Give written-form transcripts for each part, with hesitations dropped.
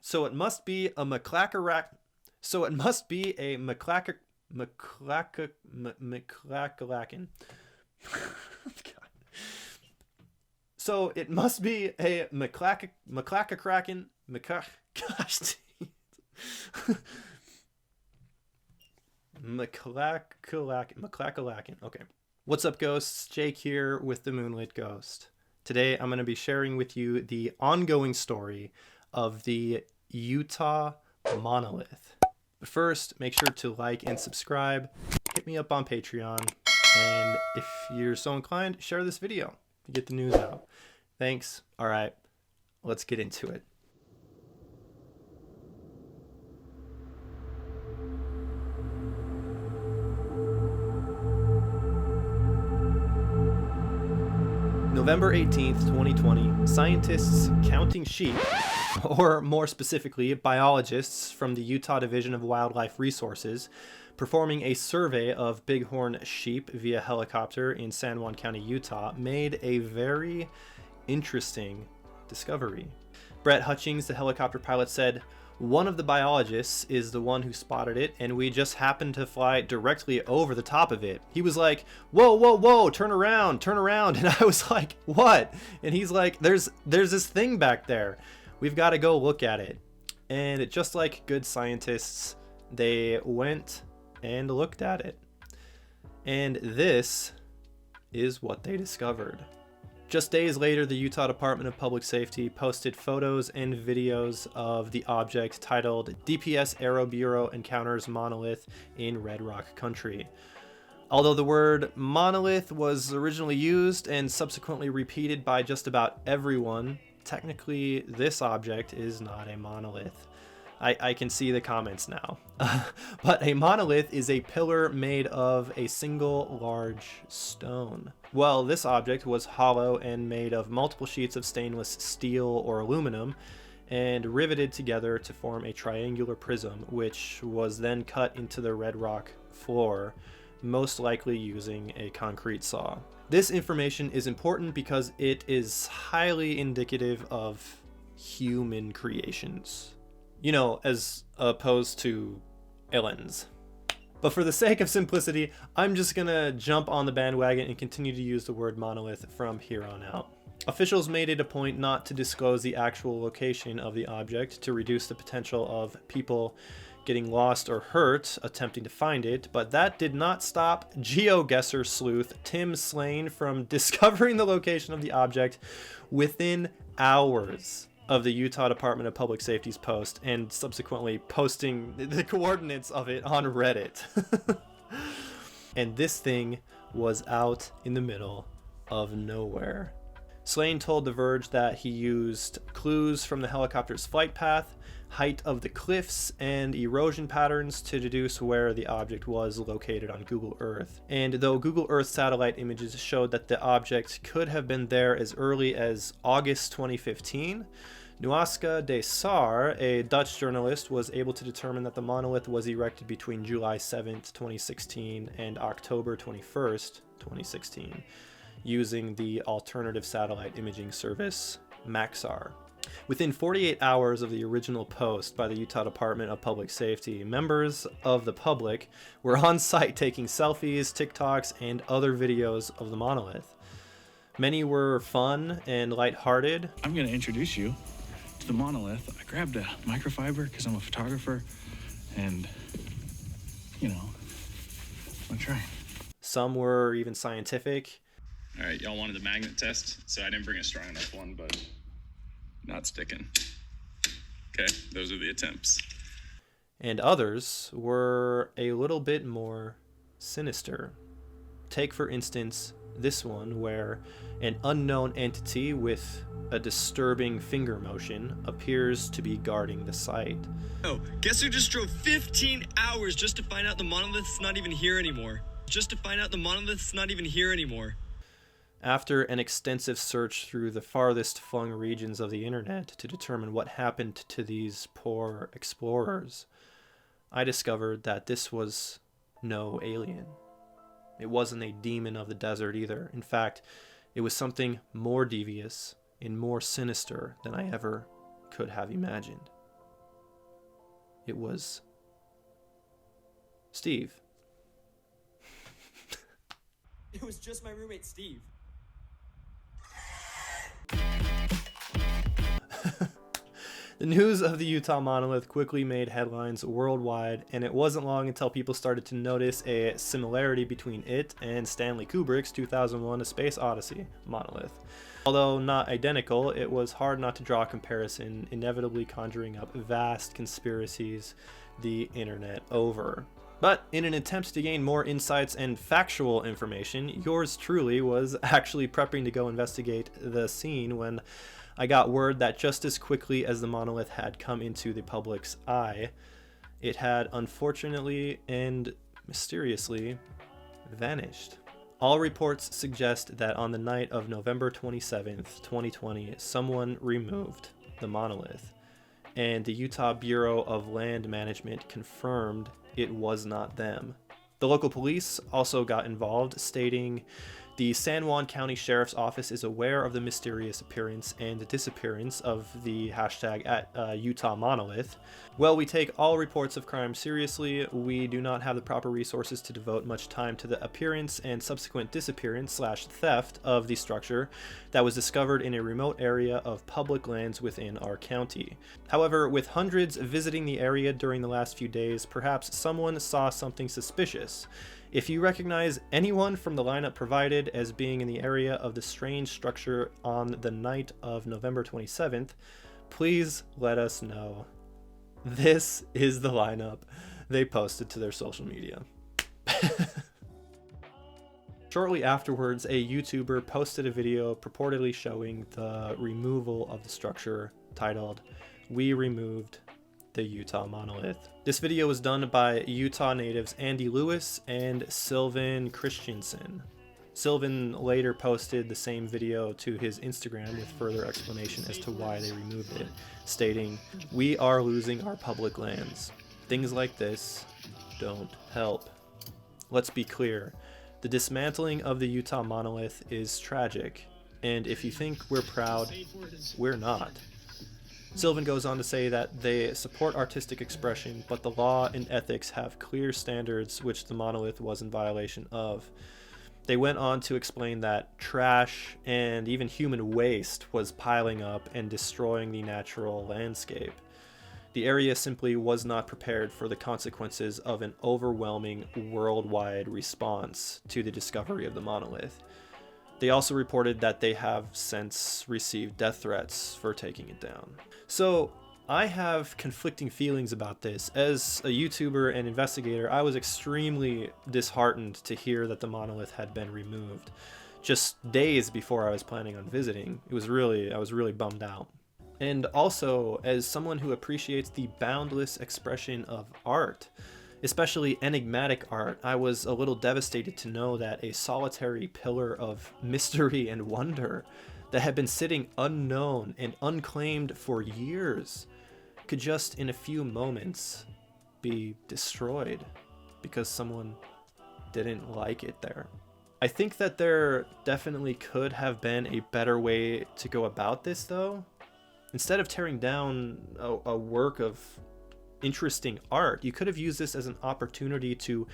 So it must be a McCrackerack. So it must be a McCrackeracken. So it must be a McCrackeracken. Gosh, McCrackeracken. Okay. What's up, ghosts? Jake here with the Moonlit Ghost. Today I'm going to be sharing with you the ongoing story of the Utah Monolith. But first, make sure to like and subscribe. Hit me up on Patreon. And if you're so inclined, share this video to get the news out. Thanks. All right, let's get into it. November 18th, 2020, scientists counting sheep, or more specifically, biologists from the Utah Division of Wildlife Resources, performing a survey of bighorn sheep via helicopter in San Juan County, Utah, made a very interesting discovery. Brett Hutchings, the helicopter pilot, said, "One of the biologists is the one who spotted it, and we just happened to fly directly over the top of it. He was like, whoa, whoa, whoa, turn around. And I was like, what? And he's like, there's this thing back there. We've got to go look at it." And just like good scientists, they went and looked at it. And this is what they discovered. Just days later, the Utah Department of Public Safety posted photos and videos of the object titled DPS Aero Bureau Encounters Monolith in Red Rock Country. Although the word monolith was originally used and subsequently repeated by just about everyone, technically this object is not a monolith. I can see the comments now. But a monolith is a pillar made of a single large stone. Well, this object was hollow and made of multiple sheets of stainless steel or aluminum and riveted together to form a triangular prism, which was then cut into the red rock floor, most likely using a concrete saw. This information is important because it is highly indicative of human creations. You know, as opposed to aliens. But for the sake of simplicity, I'm just gonna jump on the bandwagon and continue to use the word monolith from here on out. Officials made it a point not to disclose the actual location of the object to reduce the potential of people getting lost or hurt attempting to find it, but that did not stop geoguesser sleuth Tim Slane from discovering the location of the object within hours of the Utah Department of Public Safety's post and subsequently posting the coordinates of it on Reddit. And this thing was out in the middle of nowhere. Slane told The Verge that he used clues from the helicopter's flight path, height of the cliffs, and erosion patterns to deduce where the object was located on Google Earth. And though Google Earth satellite images showed that the object could have been there as early as August 2015, Nuaska de Saar, a Dutch journalist, was able to determine that the monolith was erected between July 7th, 2016 and October 21st, 2016, using the alternative satellite imaging service Maxar. Within 48 hours of the original post by the Utah Department of Public Safety, members of the public were on site taking selfies, TikToks, and other videos of the monolith. Many were fun and lighthearted. I'm going to introduce you to the monolith. I grabbed a microfiber because I'm a photographer and, you know, I'm trying. Some were even scientific. All right, y'all wanted the magnet test, so I didn't bring a strong enough one, but not sticking. Okay, those are the attempts. And others were a little bit more sinister. Take, for instance, this one where an unknown entity with a disturbing finger motion appears to be guarding the site. Oh, guess who just drove 15 hours just to find out the monolith's not even here anymore? After an extensive search through the farthest flung regions of the internet to determine what happened to these poor explorers, I discovered that this was no alien. It wasn't a demon of the desert either. In fact, it was something more devious and more sinister than I ever could have imagined. It was Steve. It was just my roommate, Steve. The news of the Utah Monolith quickly made headlines worldwide, and it wasn't long until people started to notice a similarity between it and Stanley Kubrick's 2001: A Space Odyssey monolith. Although not identical, it was hard not to draw a comparison, inevitably conjuring up vast conspiracies the internet over. But in an attempt to gain more insights and factual information, yours truly was actually prepping to go investigate the scene when I got word that just as quickly as the monolith had come into the public's eye, it had unfortunately and mysteriously vanished. All reports suggest that on the night of November 27th, 2020, someone removed the monolith, and the Utah Bureau of Land Management confirmed it was not them. The local police also got involved, stating, "The San Juan County Sheriff's Office is aware of the mysterious appearance and disappearance of the hashtag at Utah Monolith. While we take all reports of crime seriously, we do not have the proper resources to devote much time to the appearance and subsequent disappearance/theft of the structure that was discovered in a remote area of public lands within our county. However, with hundreds visiting the area during the last few days, perhaps someone saw something suspicious. If you recognize anyone from the lineup provided as being in the area of the strange structure on the night of November 27th, please let us know." This is the lineup they posted to their social media. Shortly afterwards, a YouTuber posted a video purportedly showing the removal of the structure, titled, "We Removed the Utah Monolith." This video was done by Utah natives Andy Lewis and Sylvan Christensen. Sylvan later posted the same video to his Instagram with further explanation as to why they removed it, stating, "We are losing our public lands. Things like this don't help. Let's be clear, the dismantling of the Utah Monolith is tragic, and if you think we're proud, we're not." Sylvan goes on to say that they support artistic expression, but the law and ethics have clear standards which the monolith was in violation of. They went on to explain that trash and even human waste was piling up and destroying the natural landscape. The area simply was not prepared for the consequences of an overwhelming worldwide response to the discovery of the monolith. They also reported that they have since received death threats for taking it down. So I have conflicting feelings about this. As a YouTuber and investigator, I was extremely disheartened to hear that the monolith had been removed. Just days before I was planning on visiting, I was really bummed out. And also, as someone who appreciates the boundless expression of art, especially enigmatic art, I was a little devastated to know that a solitary pillar of mystery and wonder that had been sitting unknown and unclaimed for years could just in a few moments be destroyed because someone didn't like it there. I think that there definitely could have been a better way to go about this, though. Instead of tearing down a work of interesting art, you could have used this as an opportunity to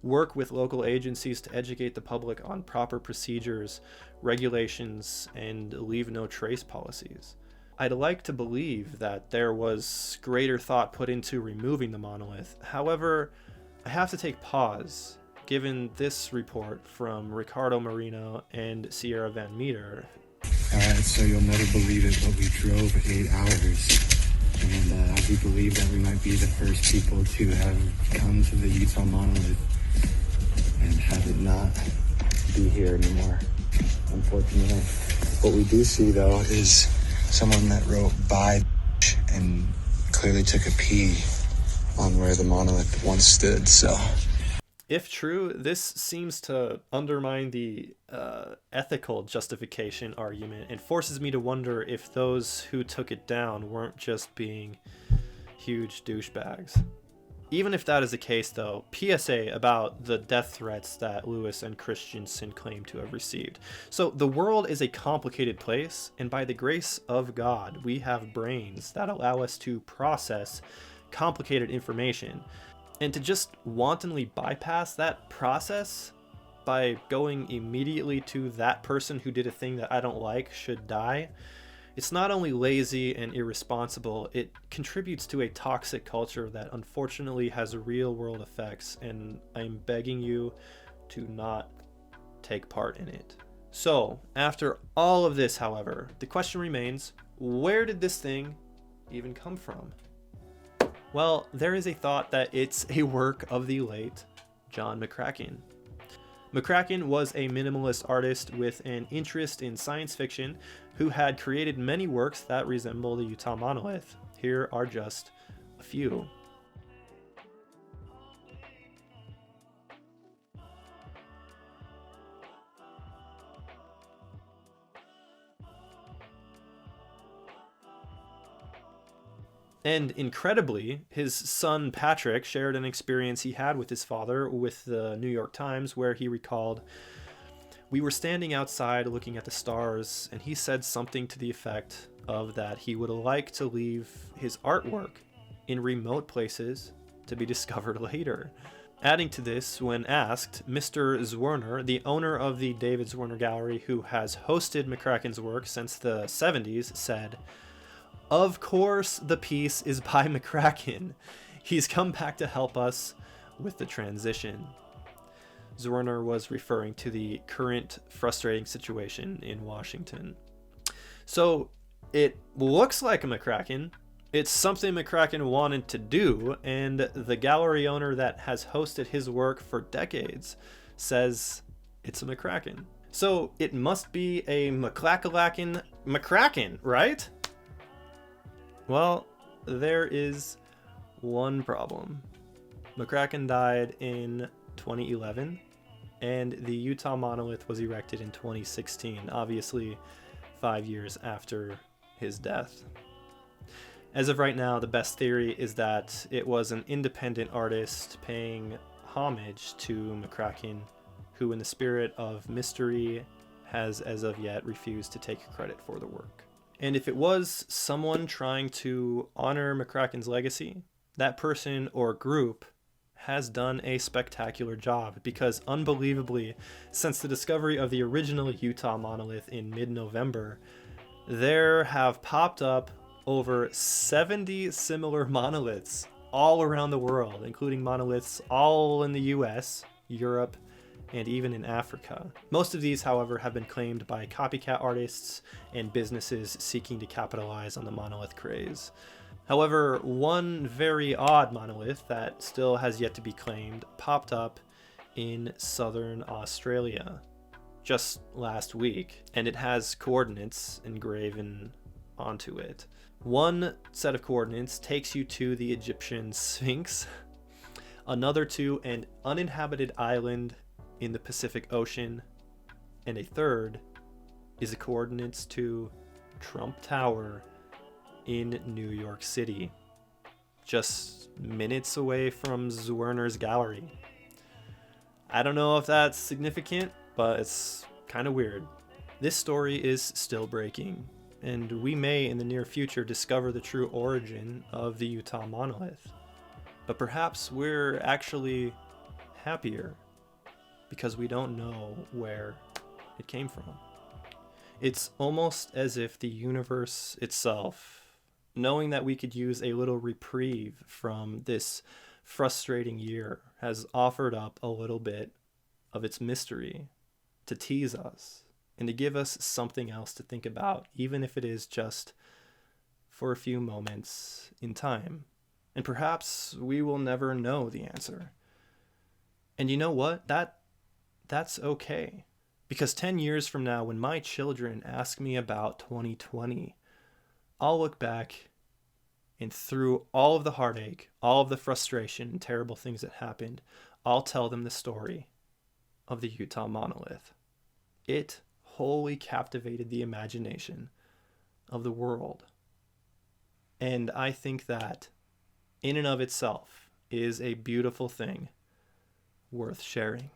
work with local agencies to educate the public on proper procedures, regulations, and leave no trace policies. I'd like to believe that there was greater thought put into removing the monolith. However, I have to take pause given this report from Ricardo Marino and Sierra Van Meter. Alright, so you'll never believe it, but we drove 8 hours. And we believe that we might be the first people to have come to the Utah Monolith and have it not be here anymore, unfortunately. What we do see, though, is someone that wrote "by" and clearly took a pee on where the monolith once stood, so... If true, this seems to undermine the ethical justification argument and forces me to wonder if those who took it down weren't just being huge douchebags. Even if that is the case, though, PSA about the death threats that Lewis and Christensen claim to have received. So the world is a complicated place, and by the grace of God, we have brains that allow us to process complicated information. And to just wantonly bypass that process by going immediately to that person who did a thing that I don't like should die, it's not only lazy and irresponsible, it contributes to a toxic culture that unfortunately has real world effects, and I'm begging you to not take part in it. So, after all of this, however, the question remains, where did this thing even come from? Well, there is a thought that it's a work of the late John MCCRACKEN. MCCRACKEN was a minimalist artist with an interest in science fiction who had created many works that resemble the Utah Monolith. Here are just a few. And incredibly, his son Patrick shared an experience he had with his father with the New York Times, where he recalled, "We were standing outside looking at the stars, and he said something to the effect of that he would like to leave his artwork in remote places to be discovered later." Adding to this, when asked, Mr. Zwerner, the owner of the David Zwerner Gallery, who has hosted MCCRACKEN's work since the 70s, said, "Of course the piece is by MCCRACKEN. He's come back to help us with the transition." Zwerner was referring to the current frustrating situation in Washington. So it looks like a MCCRACKEN. It's something MCCRACKEN wanted to do, and the gallery owner that has hosted his work for decades says it's a MCCRACKEN. So it must be a MCCRACKEN, right? Well, there is one problem. MCCRACKEN died in 2011, and the Utah Monolith was erected in 2016, obviously 5 years after his death. As of right now, the best theory is that it was an independent artist paying homage to MCCRACKEN, who in the spirit of mystery has as of yet refused to take credit for the work. And if it was someone trying to honor MCCRACKEN's legacy, that person or group has done a spectacular job, because unbelievably, since the discovery of the original Utah Monolith in mid-November, there have popped up over 70 similar monoliths all around the world, including monoliths all in the US, Europe, and even in Africa. Most of these, however, have been claimed by copycat artists and businesses seeking to capitalize on the monolith craze. However, one very odd monolith that still has yet to be claimed popped up in southern Australia just last week, and it has coordinates engraven onto it. One set of coordinates takes you to the Egyptian Sphinx, another to an uninhabited island in the Pacific Ocean, and a third is the coordinates to Trump Tower in New York City, just minutes away from Zwerner's gallery. I don't know if that's significant, but it's kind of weird. This story is still breaking, and we may in the near future discover the true origin of the Utah Monolith. But perhaps we're actually happier because we don't know where it came from. It's almost as if the universe itself, knowing that we could use a little reprieve from this frustrating year, has offered up a little bit of its mystery to tease us and to give us something else to think about, even if it is just for a few moments in time. And perhaps we will never know the answer. And you know what? That's okay. Because 10 years from now, when my children ask me about 2020, I'll look back, and through all of the heartache, all of the frustration and terrible things that happened, I'll tell them the story of the Utah Monolith. It wholly captivated the imagination of the world. And I think that, in and of itself, is a beautiful thing worth sharing.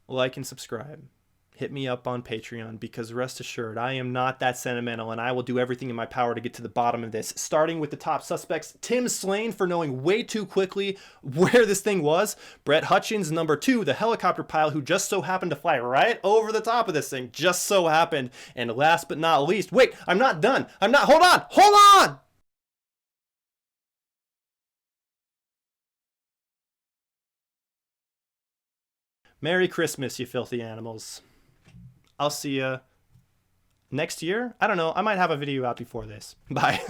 Like and subscribe. hit me up on Patreon, because rest assured, I am not that sentimental, and I will do everything in my power to get to the bottom of this. Starting with the top suspects: Tim Slane for knowing way too quickly where this thing was. Brett Hutchins, number 2, the helicopter pilot who just so happened to fly right over the top of this thing. Just so happened. And last but not least, wait, I'm not done. Hold on! Merry Christmas, you filthy animals. I'll see ya next year. I don't know. I might have a video out before this. Bye.